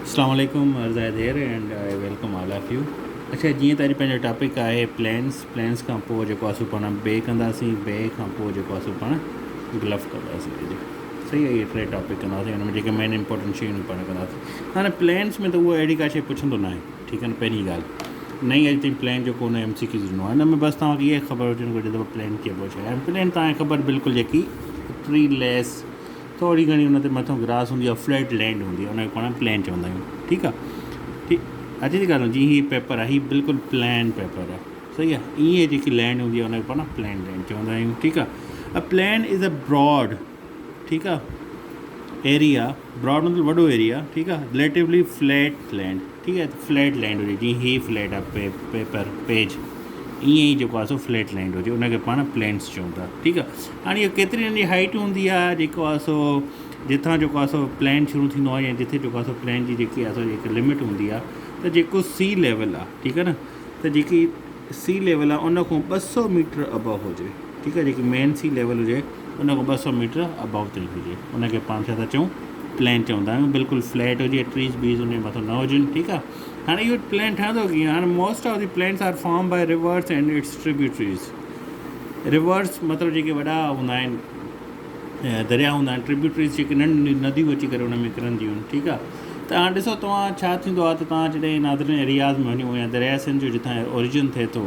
अस्सलाम वालेकुम Zahid here and I welcome all of U. अच्छा, जीअं त अॼु पंहिंजो टॉपिक आहे प्लेन्स खां पोइ जेको आहे सो पाण बे कंदासीं, बे खां पोइ जेको आहे सो पाण ग्लव कंदासीं। अॼु सही आहे, इहे टे टॉपिक कंदासीं, हुन में जेके मेन इंपॉर्टेंट शयूं पाण कंदासीं। हाणे प्लेन्स में त उहो अहिड़ी का शइ पुछंदो न आहे, ठीकु आहे न। पहिरीं ॻाल्हि नई अॼु ताईं प्लेन जेको हुन एम सी क्यू ॾिनो आहे, हिन में बसि तव्हांखे इहा ख़बर हुजणी घुरिजे त प्लेन कीअं छा आहे। प्लेन तव्हांखे ख़बर बिल्कुलु जेकी ट्री लेस थोरी घणी हुन ते मथां ग्रास हूंदी आहे, फ्लैट लैंड हूंदी आहे, हुनखे पाण प्लेन चवंदा आहियूं। ठीकु आहे, ठीकु अचे थी ॻाल्हि। जीअं हीअ पेपर आहे, हीअ बिल्कुलु प्लेन पेपर आहे, सही आहे। ईअं जेकी लैंड हूंदी आहे हुनखे पाण प्लेन लैंड चवंदा आहियूं। ठीकु आहे। अ प्लेन इज़ अ ब्रॉड, ठीकु आहे, एरिया। ब्रॉड मतिलबु वॾो एरिया, ठीकु आहे। रिलेटिवली फ्लैट लैंड, ठीकु आहे। फ्लैट लैंड हुजे, जीअं हीअ फ्लैट आहे पेपर पेज, ईअं ई जेको आहे सो फ्लैट लैंड हुजे, उनखे पाण प्लेन्स चऊं था। ठीकु आहे। हाणे इहो केतिरी नंढी हाइट हूंदी आहे, जेको आहे सो जिथां जेको आहे सो प्लेन शुरू थींदो आहे, या जिथे जेको आहे सो प्लेन जी जेकी आहे सो जेकी लिमिट हूंदी आहे, त जेको सी लेवल आहे, ठीकु आहे न, त जेकी सी लेवल आहे उन खां 200 मीटर अबव हुजे, ठीकु आहे। जेकी मेन सी लेवल हुजे उन खां 200 मीटर अबव ताईं हुजे, उनखे पाण छा था चऊं, प्लेन चवंदा आहियूं। बिल्कुलु फ्लैट हुजे, ट्रीज़ बीज़ उन जे मथां न हुजनि, ठीकु आहे। हाणे इहो प्लेन ठहंदो कीअं? हाणे most of the plains are form by rivers and its tributaries. Rivers मतिलबु जेके वॾा हूंदा आहिनि, दरिया हूंदा आहिनि, ट्रिब्यूटरीज़ जेके नंढियूं नदियूं अची करे हुन में किरंदियूं आहिनि, ठीकु आहे। त हाणे ॾिसो तव्हां छा थींदो आहे, त तव्हां जॾहिं नादरिन एरियाज़ में वञो, या दरिया सिंध जो जितां ओरिजिन थिए थो,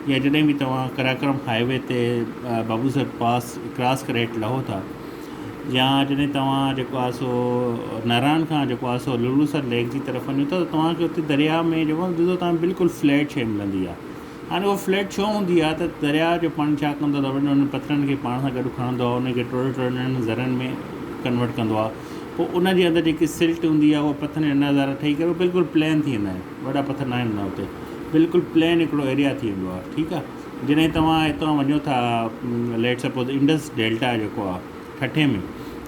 या जॾहिं बि तव्हां कराक्रम हाईवे ते बाबूसर पास क्रॉस करे हेठि लहो था, या जॾहिं तव्हां जेको आहे सो नारायण खां जेको आहे सो लुलूसर लेक जी तरफ़ वञो था, त तव्हांखे उते दरिया में जेको ॾिसो तव्हां बिल्कुलु फ्लैट शइ मिलंदी आहे। हाणे उहो फ्लैट छो हूंदी आहे, त दरिया जो पाणी छा कंदो आहे, वॾनि वॾनि पथरनि खे पाण सां गॾु खणंदो आहे, उनखे टोड़े नंढनि ज़रनि में कन्वर्ट कंदो आहे। पोइ उनजे अंदरि जेकी सिल्ट हूंदी आहे, उहा पथर नंढा ज़र ठही करे बिल्कुलु प्लेन थी वेंदा आहिनि। वॾा पथर न आहिनि न हुते, बिल्कुलु प्लेन हिकिड़ो एरिया थी वेंदो आहे, ठीकु आहे। जॾहिं तव्हां हितां वञो था, लेट सपोज़ इंडस डेल्टा जेको आहे ठठे में,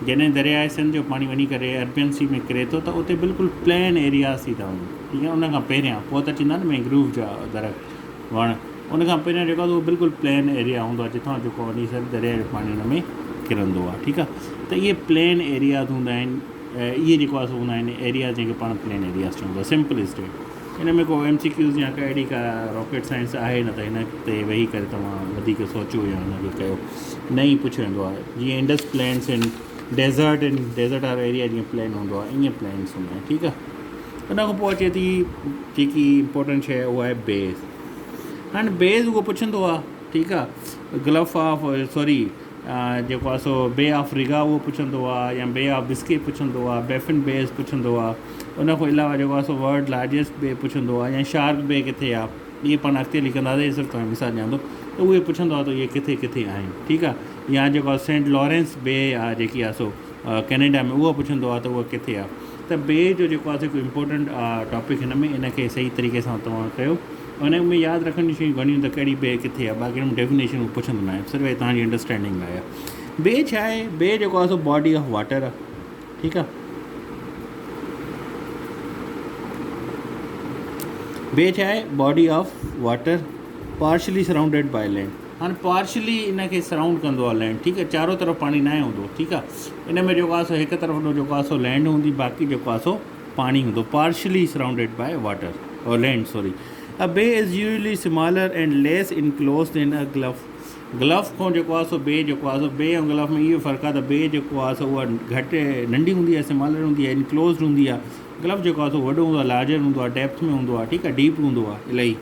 जॾहिं दरिया सिंध जो पाणी वञी करे अरबियन सी में किरे थो, त उते बिल्कुलु प्लेन एरियाज़ थी था वञनि, ठीकु आहे। उनखां पहिरियां पोइ त चवंदा आहिनि मैंग्रोव जा दरख़्त वण, उनखां पहिरियां जेको आहे उहो बिल्कुलु प्लेन एरिया हूंदो आहे, जितां जेको वञी करे दरिया जो पाणी हुन में किरंदो आहे, ठीकु आहे। त इहे प्लेन एरियाज़ हूंदा आहिनि, इहे जेको आहे हूंदा आहिनि एरिया जंहिंखे पाण प्लेन एरियाज़ चवंदो आहे। सिंपल स्टेट, हिन में को एम सी क्यूज़ या का अहिड़ी का रॉकेट साइंस आहे न, त हिन ते वेही करे तव्हां वधीक सोचो या हुनखे कयो, न ई पुछियो वेंदो आहे। जीअं इंडस प्लेन्स आहिनि, डेज़र्ट वारो एरिया जीअं प्लेन हूंदो आहे, ईअं प्लेन्स हूंदा आहिनि, ठीकु आहे। हुन खां पोइ अचे थी जेकी इंपॉर्टेंट शइ, उहा आहे बेस। हाणे बेस उहो पुछंदो आहे, ठीकु आहे। ग्लफ ऑफ सॉरी जेको आहे सो बे ऑफ रिगा उहो पुछंदो आहे, या बे ऑफ बिस्के पुछंदो आहे, बेफिन बेस पुछंदो आहे। उन खां अलावा जेको आहे सो वर्ल्ड लार्जेस्ट बे पुछंदो आहे, या शार्क बे किथे आहे, इहे पाण अॻिते लिखंदासीं, सिर्फ़ु तव्हां मिसाल ॾियां थो, त उहे पुछंदो आहे त इहे किथे किथे आहिनि, ठीकु आहे। या जेको आहे सेंट लॉरेंस बे आहे जेकी आहे सो कैनेडा में, उहो पुछंदो आहे त उहा किथे आहे। त बे जो जेको आहे जेको इम्पोर्टेंट टॉपिक हिन में, इनखे सही तरीक़े सां तव्हां कयो। हुन में यादि रखण जी शयूं घणियूं, त कहिड़ी बे किथे आहे, बाक़ी हुन डेफिनेशन पुछंदो न आहे, सिर्फ़ु तव्हांजी अंडरस्टैंडिंग लाइ आहे। बे छा आहे? बे जेको आहे सो बॉडी ऑफ वाटर आहे, ठीकु आहे। बे छा आहे? Body of water, partially surrounded by land. हाणे पार्शली इनखे सराउंड कंदो आहे लैंड, ठीकु आहे। चारों तरफ़ पाणी न हूंदो, ठीकु आहे। इन में जेको आहे सो हिकु तरफ़ जेको आहे सो लैंड हूंदी, बाक़ी जेको आहे सो पाणी हूंदो, पार्शली सराउंडेड बाय वाटर और लैंड, सॉरी। अ बे is usually smaller and lace enclosed इन अ ग्लफ। ग्लफ खां जेको आहे सो बे जेको आहे सो, बे ऐं ग्लफ में इहो फ़र्क़ु आहे, त बे जेको आहे सो उहा घटि नंढी हूंदी आहे, स्मॉलर हूंदी आहे, इनक्लोज्ड हूंदी आहे। ग्लफ जेको आहे सो वॾो हूंदो आहे, लार्जर हूंदो आहे, डेप्थ में हूंदो आहे, ठीकु आहे, डीप हूंदो आहे इलाही।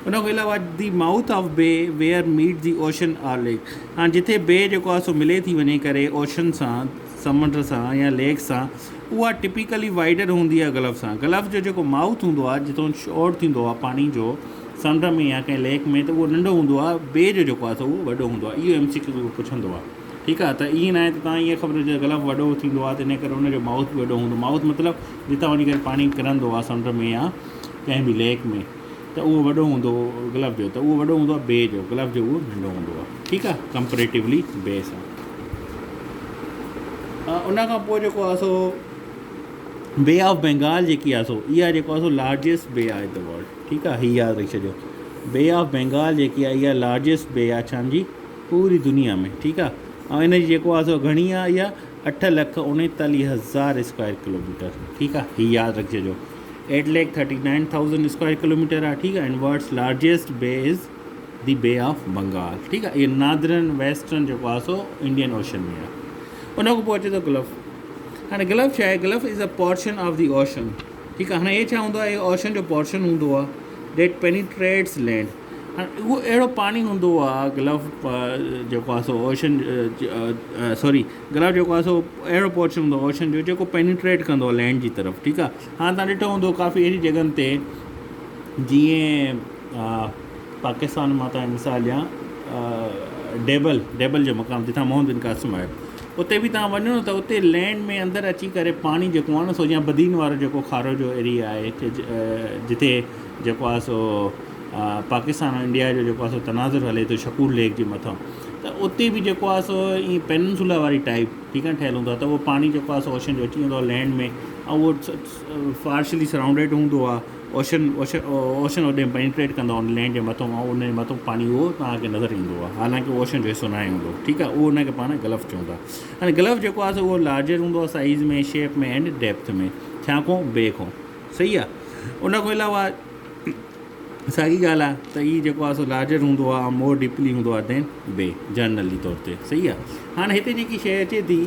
उन खां अलावा दी माउथ ऑफ बे वेयर मीट दी ओशन आर लेक। हाणे जिथे बे जेको आहे सो मिले थी वञी करे ओशन सां, समुंड सां या लेक सां, उहा टिपिकली वाइडर हूंदी आहे ग्लफ सां। ग्लफ जो जेको माउथ हूंदो आहे, जितां शॉर्ट थींदो आहे पाणी जो समुंड में या कंहिं लेक में, त उहो नंढो हूंदो आहे। बे जो जेको आहे सो उहो वॾो हूंदो आहे। इहो एम सी क्यू पुछंदो आहे, ठीकु आहे। त ईअं न आहे त तव्हां ईअं ख़बर हुजे ग्लफ वॾो थींदो आहे, त इन करे हुनजो माउथ बि वॾो हूंदो। माउथ मतिलबु जितां वञी करे पाणी किरंदो आहे समुंड में या कंहिं बि लेक में, त उहो वॾो हूंदो ग्लफ जो, त उहो वॾो हूंदो आहे बे जो, ग्लफ जो उहो नंढो हूंदो आहे, ठीकु आहे, कंपेरेटिवली बे सां। उन खां पोइ जेको आहे सो बे ऑफ बंगाल जेकी आहे सो, इहा जेको आहे सो लार्जेस्ट बे आहे इन द वर्ल्ड, ठीकु आहे। हीअ यादि रखी छॾियो, बे ऑफ बंगाल जेकी आहे इहा लार्जेस्ट बे आहे छांजी, पूरी दुनिया में, ठीकु आहे। ऐं इन जी जेको आहे सो घणी आहे, इहा 8,39,000 स्क्वायर किलोमीटर, ठीकु आहे, हीअ यादि रखिजो। 8,39,000 स्क्वायर किलोमीटर आहे, ठीकु आहे। एंड वर्ल्ड्स लार्जेस्ट बे इज़ द बे ऑफ बंगाल, ठीकु आहे। इहो नादरन वेस्टर्न जेको आहे सो इंडियन ओशन में आहे। उन खां पोइ अचे थो गल्फ। हाणे गल्फ छा आहे? Gulf is a portion of the ocean, ठीकु आहे। हाणे इहे छा हूंदो आहे? इहो ओशन जो पोर्शन हूंदो आहे डेट पेनिट्रेट्स लैंड। हाणे उहो अहिड़ो पाणी हूंदो आहे गल्फ जेको आहे सो ओशन सॉरी गल्फ जेको आहे सो अहिड़ो पोर्शन हूंदो आहे ओशन जो जेको पेनिट्रेट कंदो आहे लैंड जी तरफ़, ठीकु आहे। हाणे तव्हां ॾिठो हूंदो काफ़ी अहिड़ी जॻहनि ते जीअं पाकिस्तान मां तव्हां मिसाल ॾियां, डेबल जो मक़ाम जितां मोहम्मद बिन क़ासिम आहे, उते बि तव्हां वञो त उते लैंड में अंदरि अची करे पाणी जेको आहे न सो या बदीन वारो जेको खारो जो एरिया आहे जिते जेको आहे सो पाकिस्तान ऐं इंडिया जो जेको आहे सो तनाज़ुर हले थो शकूर लेक जे मथां, त उते बि जेको आहे सो ईअं पेनिनसुला वारी टाइप, ठीकु आहे, ठहियलु हूंदो आहे। त उहो पाणी जेको आहे सो ओशन जो अची वेंदो आहे लैंड में, ऐं उहो पार्शली सराउंडेड हूंदो आहे। ओशन ओॾे पेनिट्रेट कंदो आहे लैंड जे मथां, ऐं उन जे मथां पाणी उहो तव्हांखे नज़र ईंदो आहे, हालांकि ओशन जो हिसो न आहे हूंदो, ठीकु आहे। उहो उनखे पाण गल्फ चवंदा। हाणे गल्फ जेको आहे सो उहो लार्जर हूंदो आहे साइज़ में, शेप में एंड डेप्थ में, छा खां बे खां, सही आहे। उन खां अलावा साॻी ॻाल्हि आहे त हीअ जेको आहे सो लार्जर हूंदो आहे, मोर डीपली हूंदो आहे देन बे, जनरली तौर ते, सही आहे। हाणे हिते जेकी शइ अचे थी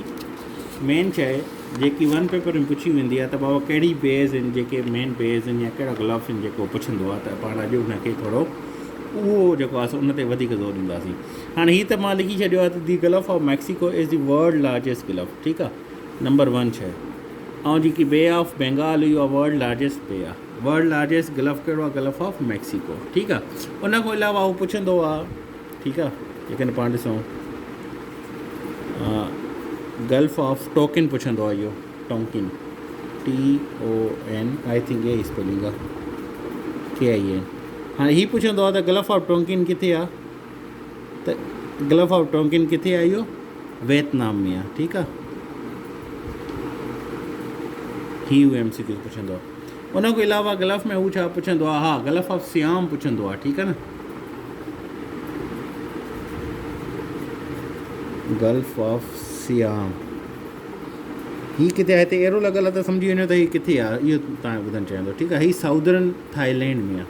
मेन शइ जेकी वन पेपर में पुछी वेंदी आहे त बाबा कहिड़ी बेज़ आहिनि जेके मेन बेज़ आहिनि या कहिड़ा ग्लव्स आहिनि जेको पुछंदो आहे, त पाण अॼु हुनखे थोरो उहो जेको आहे सो उन ते वधीक ज़ोर ॾींदासीं। हाणे हीअ त मां लिखी छॾियो आहे त the Gulf of Mexico is the world largest gulf, ठीकु आहे, नंबर 1 शइ। ऐं जेकी बे ऑफ बंगाल इहो आहे वर्ल्ड लार्जेस्ट बे आहे। वर्ल्ड लार्जेस्ट गल्फ कहिड़ो आहे? गल्फ ऑफ मैक्सिको, ठीकु आहे। उन खां अलावा उहो पुछंदो आहे, ठीकु आहे, जेकॾहिं पाण ॾिसूं गल्फ ऑफ टोकिन पुछंदो आहे, इहो टोंकिन, TON, आई थिंक इहा ई स्पेलिंग आहे, KIN। हाणे हीअ पुछंदो आहे त गल्फ ऑफ टोंकिन किथे आहे? त गल्फ ऑफ टोंकिन किथे आहे? इहो वियतनाम में आहे, ठीकु आहे। हीअ MCQ पुछंदो आहे। उन खां अलावा गल्फ में हू छा पुछंदो आहे? हा, गल्फ ऑफ सियाम पुछंदो आहे, ठीकु आहे न। गल्फ ऑफ सियाम हीअ किथे आहे? हिते एरो लॻल आहे त सम्झी वञो त हीअ किथे आहे, इहो तव्हांखे ॿुधणु चाहिंदो, ठीकु आहे। हीअ साउदर्न थाईलैंड में आहे,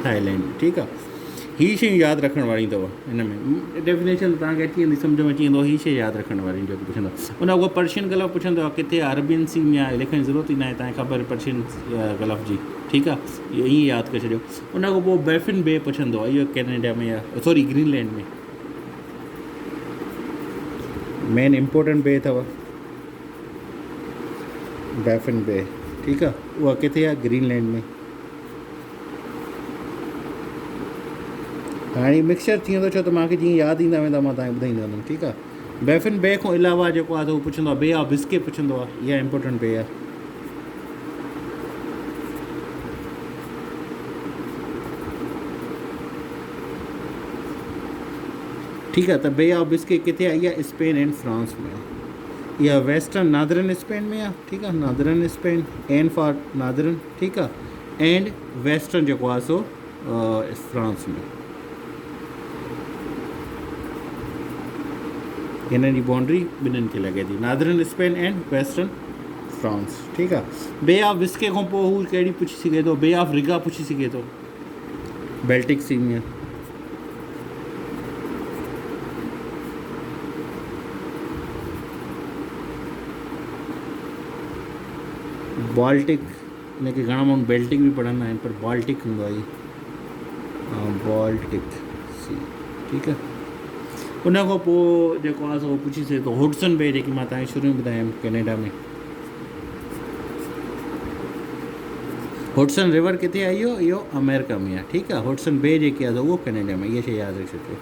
थाईलैंड, ठीकु आहे। हीअ शयूं यादि रखण वारी अथव हिन में, डेफिनेशन तव्हांखे अची वेंदी, सम्झ में अची वेंदो हीअ शइ यादि रखण वारी जेको पुछंदो। उन खां पर्शियन गल्फ पुछंदो आहे किथे आहे? अरबियन सी में आहे, लिखण जी ज़रूरत ई न आहे, तव्हांखे ख़बर पर्शियन गल्फ जी, ठीकु आहे। इहो ईअं यादि करे छॾियो। उन खां पोइ बैफिन बे पुछंदो आहे, इहो कैनेडा में आहे, सॉरी ग्रीनलैंड में। मेन इम्पोर्टेंट बे अथव बैफिन बे, ठीकु आहे। उहा किथे आहे? ग्रीनलैंड में। हाणे मिक्सचर थी वेंदो, छो त मूंखे जीअं यादि ईंदा वेंदा मां तव्हांखे ॿुधाईंदो वञमि, ठीकु आहे। बैफिन बे खां अलावा जेको आहे त उहो पुछंदो आहे बे ऑफ बिस्के पुछंदो आहे, इहा इम्पोर्टेंट बे आहे। ठीकु आहे, त बे ऑफ बिस्के किथे आहे? इहा स्पेन एंड फ्रांस में आहे। इहा वेस्टर्न नादरन स्पेन में आहे, ठीकु आहे, northern Spain, N for northern, ठीकु आहे, एंड वेस्टर्न जेको आहे सो फ्रांस में। हिननि जी बाउंड्री ॿिन्हिनि खे लॻे थी, northern Spain and western France, ठीकु आहे। बे ऑफ बिस्के खां पोइ हू कहिड़ी पुछी सघे थो? बे ऑफ रिगा पुछी सघे थो, बेल्टिक सी में। बाल्टिक, हिनखे घणा माण्हू बेल्टिक बि पढ़ंदा आहिनि, पर बाल्टिक हूंदो आहे, बाल्टिक सी, ठीकु आहे। उन खां पोइ जेको आहे सो पुछी सघे थो हुडसन बे, जेकी मां तव्हांखे शुरू में ॿुधायमि कैनेडा में। हुडसन रिवर किथे आहे? इहो अमेरिका में आहे, ठीकु आहे। हुडसन बे जेकी आहे उहो कैनेडा में, इहा शइ यादि रखी छॾियो।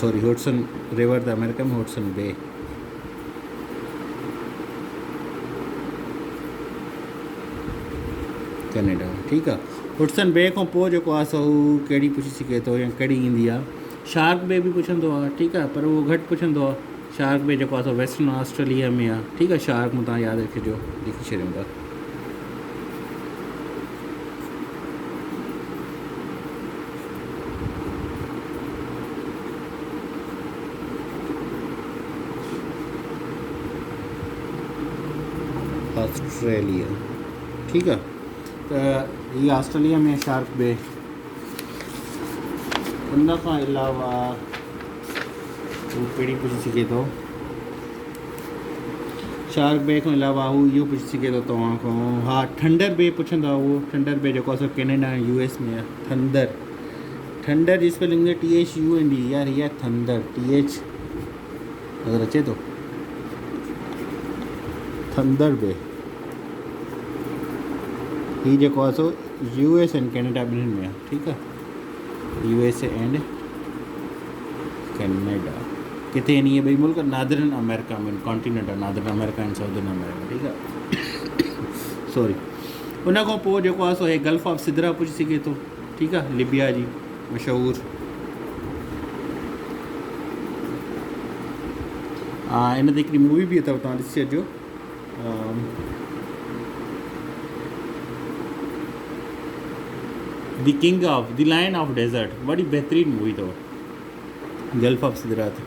सॉरी, हुडसन रिवर त अमेरिका में, हुडसन बे कैनेडा में, ठीकु आहे। हुडसन बे खां पोइ जेको आहे सो कहिड़ी पुछी सघे थो या कहिड़ी ईंदी आहे? शार्क बे बि पुछंदो आहे, ठीकु आहे, पर उहो घटि पुछंदो आहे। शार्क बे जेको आहे सो वेस्टर्न ऑस्ट्रेलिया में आहे, ठीकु आहे। शार्क में तव्हां यादि रखिजो, लिखी छॾियूं था। ऑस्ट्रेलिया, ठीकु आहे। त हीअ ऑस्ट्रेलिया में शार्क बे। उन खां अलावा हू कहिड़ी पुछी सघे थो, शार्क बे खां अलावा हू इहो पुछी सघे थो तव्हां खां, हा थंडर बे पुछंदो आहे उहो। थंडर बे जेको असां कैनेडा ऐं US में आहे। थंडर, थंडर जी स्पेलिंग आहे THUND यार, हीअ आहे थंडर, TH अगरि अचे थो थंडर बे। हीअ जेको आहे सो US एंड कैनेडा ॿिन्हिनि में आहे, ठीकु आहे। USA एंड कैनेडा किथे आहिनि इहे ॿई मुल्क? नादरन अमेरिका में, कॉन्टिनेंट आहे northern America and southern America, ठीकु आहे। सॉरी। उन खां पोइ जेको आहे सो हे गल्फ ऑफ सिदरा पुछी सघे थो, ठीकु आहे, लिबिया जी मशहूरु। हा, इन ते हिकिड़ी मूवी बि अथव, तव्हां ॾिसी अचिजो। The king of the lion of desert, बड़ी बहितरीनु मूवी अथव गल्फ ऑफ सिदरा ते।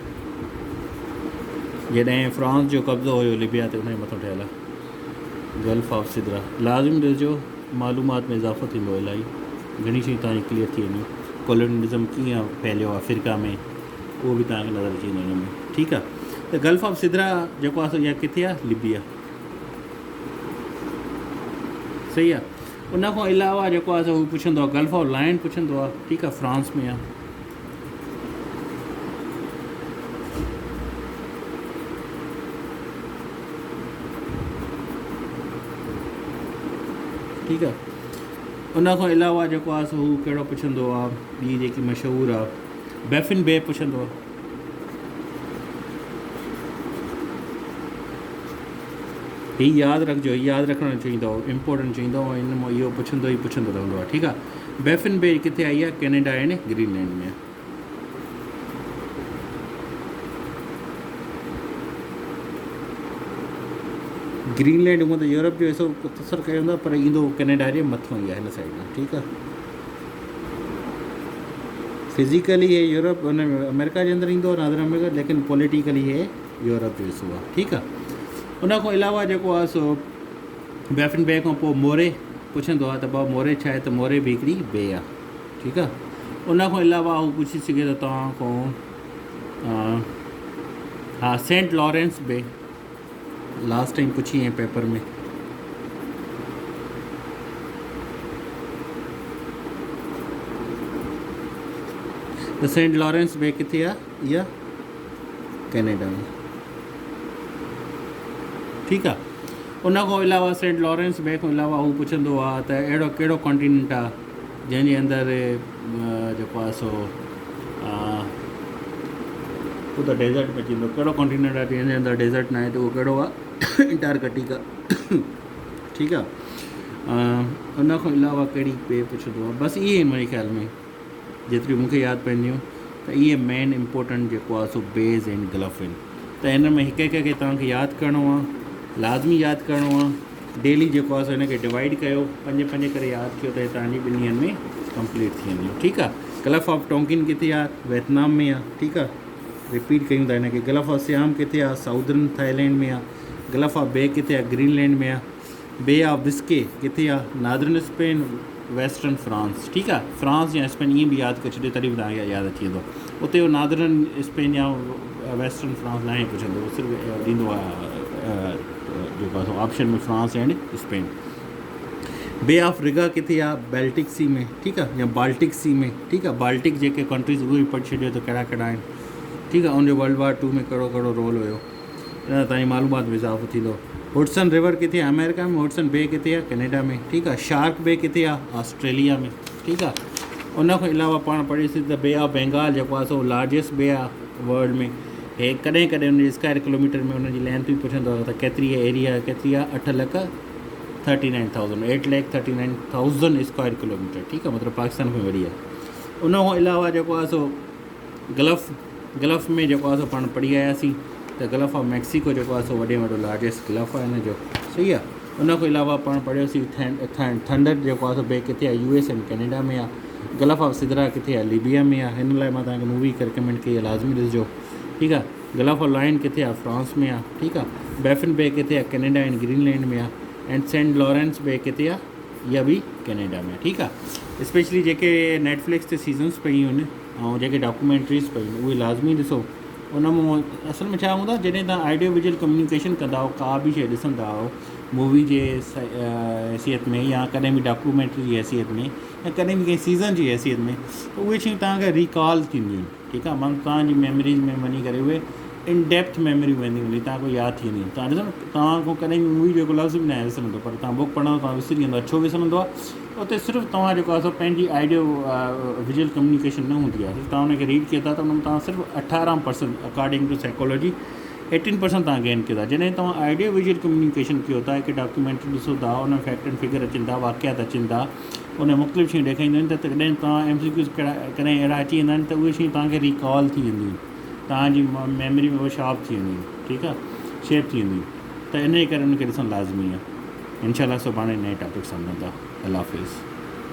जॾहिं फ्रांस जो कब्ज़ो हुयो लिबिया ते, उनजे मथां ठहियल आहे गल्फ ऑफ सिदरा। लाज़िम ॾिसजो, मालूमात में इज़ाफ़ो थींदो इलाही, घणी शयूं तव्हांजी क्लियर थी वेंदियूं। कॉलोनियलिज़म कीअं फैलियो आहे अफ्रीका में, उहो बि तव्हांखे नज़र अची वेंदो हिन में, ठीकु आहे। त गल्फ ऑफ सिदरा जेको आहे सो इहा किथे आहे? लिबिया, सही आहे। उन खां अलावा जेको आहे सो हू पुछंदो आहे गल्फ ऑफ लायन पुछंदो आहे, ठीकु आहे, फ्रांस में आहे। ठीकु आहे। उन खां अलावा जेको आहे सो हू कहिड़ो पुछंदो आहे, ॿी जेकी मशहूरु आहे बैफिन बे पुछंदो आहे। हीअ यादि रखिजो, हीअ यादि रखणु चाहींदो, इम्पोर्टेंट चईंदो, ऐं हिन मां इहो पुछंदो ई पुछंदो रहंदो आहे, ठीकु आहे। बैफिन बे किथे आई आहे? कैनेडा ऐं ग्रीनलैंड में। ग्रीनलैंड हूअं त यूरोप जो हिसो तसर कयो हूंदो, पर ईंदो कैनेडा जे मथां ई आहे, हिन साइड में, ठीकु आहे। फिज़िकली हे यूरोप हुन अमेरिका जे अंदरि ईंदो, नादर अमेरिका, लेकिन पॉलिटिकली हे यूरोप जो हिसो आहे, ठीकु आहे। उन खां अलावा जेको आहे सो बैफिन बे खां पोइ मोरे पुछंदो आहे, त भाउ मोरे छा आहे? त मोरे बि हिकिड़ी बे आहे, ठीकु आहे। उन खां अलावा हू पुछी सघे थो तव्हां खां, हा सेंट लॉरेंस बे, लास्ट टाइम पुछी ऐं पेपर में। त सेंट लॉरेंस बे किथे आहे? इहा कैनेडा में, ठीकु आहे। उन खां अलावा सेंट लॉरेंस बे खां अलावा हू पुछंदो आहे त अहिड़ो कहिड़ो कॉन्टिनेंट आहे जंहिंजे अंदरि जेको आहे सो उहो त डेज़र्ट में थींदो, कहिड़ो कॉन्टिनेंट आहे जंहिंजे अंदरि डेज़र्ट न आहे, त उहो कहिड़ो आहे? अंटार्कटिका, ठीकु आहे। उन खां अलावा कहिड़ी बे पुछंदो आहे? बसि इहे आहिनि मुंहिंजे ख़्याल में, जेतिरियूं मूंखे यादि पवंदियूं। त इहे मेन इम्पोर्टेंट जेको आहे सो बेज़ आहिनि, गल्फ आहिनि। त हिन में हिकु हिकु खे तव्हांखे यादि करिणो आहे, लाज़मी यादि करिणो आहे। डेली जेको आहे सो हिनखे डिवाइड कयो, 5 करे यादि कयो, त तव्हांजी 2 ॾींहंनि में कंप्लीट थी वेंदियूं, ठीकु आहे। गल्फ ऑफ टोंकिन किथे आहे? वियतनाम में आहे, ठीकु आहे। रिपीट कयूं था हिनखे। गल्फ ऑफ सियाम किथे आहे? साउदर्न थाईलैंड में आहे। गल्फ ऑफ बे किथे आहे? ग्रीनलैंड में आहे। बे ऑफ बिस्के किथे आहे? नादरन स्पेन, वेस्टर्न फ्रांस, ठीकु आहे। फ्रांस या स्पेन ईअं बि यादि करे छॾियो, तॾहिं बि तव्हांखे यादि अची वेंदो। उते उहो नादरन स्पेन या वेस्टर्न फ्रांस न ई पुछंदो, उहो सिर्फ़ु ॾींदो आहे जेको आहे ऑप्शन में फ्रांस एंड स्पेन। बे ऑफ रिगा किथे आहे? बेल्टिक सी में, ठीकु आहे, या बाल्टिक सी में, ठीकु आहे। बाल्टिक जेके कंट्रीज़ उहे बि पढ़ी छॾियो त कहिड़ा कहिड़ा आहिनि, ठीकु आहे। उनजो वर्ल्ड वॉर 2 में कहिड़ो कहिड़ो रोल हुयो, इन तव्हांजी मालूमात में इज़ाफ़ो थींदो। हुडसन रिवर किथे आहे? अमेरिका में। हुडसन बे किथे आहे? कैनेडा में, ठीकु आहे। शार्क बे किथे आहे? ऑस्ट्रेलिया में, ठीकु आहे। उन खां अलावा पाण पढ़ीसीं त बे ऑफ बंगाल जेको आहे सो लार्जेस्ट बे आहे वर्ल्ड में। हे कॾहिं कॾहिं उनजी स्क्वायर किलोमीटर में उनजी लेंथ बि पुछंदो आहे त केतिरी एरिया केतिरी आहे? 8,39,000, 8,39,000 स्क्वायर किलोमीटर, ठीकु आहे, मतिलबु पाकिस्तान में वरी आहे। उन खां अलावा जेको आहे सो गल्फ में जेको आहे सो पाण पढ़ी आयासीं त गल्फ ऑफ मैक्सिको जेको आहे सो वॾे में वॾो लार्जेस्ट गल्फ आहे हिनजो, सही आहे। उन खां अलावा पाण पढ़ियोसीं थंडर जेको आहे सो बे किथे आहे? US एंड कैनेडा में आहे। गल्फ ऑफ सिदरा किथे आहे? लिबिया में आहे। हिन लाइ मां तव्हांखे मूवी रिकमेंड कई आहे, लाज़मी ॾिसिजो, ठीकु आहे। गल्फ ऑफ लायन किथे आहे? फ्रांस में आहे, ठीकु आहे। बैफिन बे किथे आहे? कैनेडा एंड ग्रीनलैंड में आहे। एंड सेंट लॉरेंस बि किथे आहे, इहा बि कैनेडा में, ठीकु आहे। स्पेशली जेके नेटफ्लिक्स ते सीज़न्स पयूं आहिनि ऐं जेके डॉक्यूमेंट्रीज़ पयूं आहिनि उहे लाज़मी ॾिसो। उन मां असल में छा हूंदो आहे, जॾहिं तव्हां ऑडियो विजुअल कम्युनिकेशन कंदा हो, का बि शइ ॾिसंदा हो मूवी जे हैसियत में या कॾहिं बि डॉक्यूमेंट्री जी हैसियत में या कॾहिं बि कंहिं सीज़न जी हैसियत में, त उहे शयूं तव्हांखे रिकॉल थींदियूं आहिनि, ठीकु आहे। मां तव्हांजी मेमरीज़ में वञी करे उहे इन डेप्थ मेमरी वेंदियूं हली, तव्हांखे यादि थी वेंदियूं। तव्हां ॾिसो न, तव्हांखां कॾहिं बि मूवी जो लफ़्ज़ बि न आहे विसरंदो, पर तव्हां बुक पढ़ंदो तव्हां विसरी वेंदो आहे। छो विसरंदो आहे? उते सिर्फ़ु तव्हां जेको आहे पंहिंजी ऑडियो विजुअल कम्युनिकेशन न हूंदी आहे, तव्हां हुनखे रीड कयो था त हुन में तव्हां सिर्फ़ु 18% अकॉर्डिंग टू साइकोलॉजी 18% तव्हां गेन कयो था। जॾहिं तव्हां ऑडियो विजुअल कम्युनिकेशन कयो था, हिकु डॉक्यूमेंट्री ॾिसो था, हुन में फैक्ट एंड फिगर अचनि था, वाक़ियात अचनि था, उन मुख़्तलिफ़ शयूं ॾेखारींदियूं आहिनि, त कॾहिं तव्हां MCQs कॾहिं अहिड़ा अची वेंदा आहिनि त उहे शयूं तव्हांखे रिकॉल थी वेंदियूं आहिनि, तव्हांजी मेमरी में उहे शार्प थी वेंदियूं आहिनि, ठीकु आहे, शेप थी वेंदियूं। त इन जे करे उनखे ॾिसणु लाज़मी आहे। इंशाल्लाह सुभाणे नए टॉपिक सां मिलंदा। अल्लाह हाफ़िज़।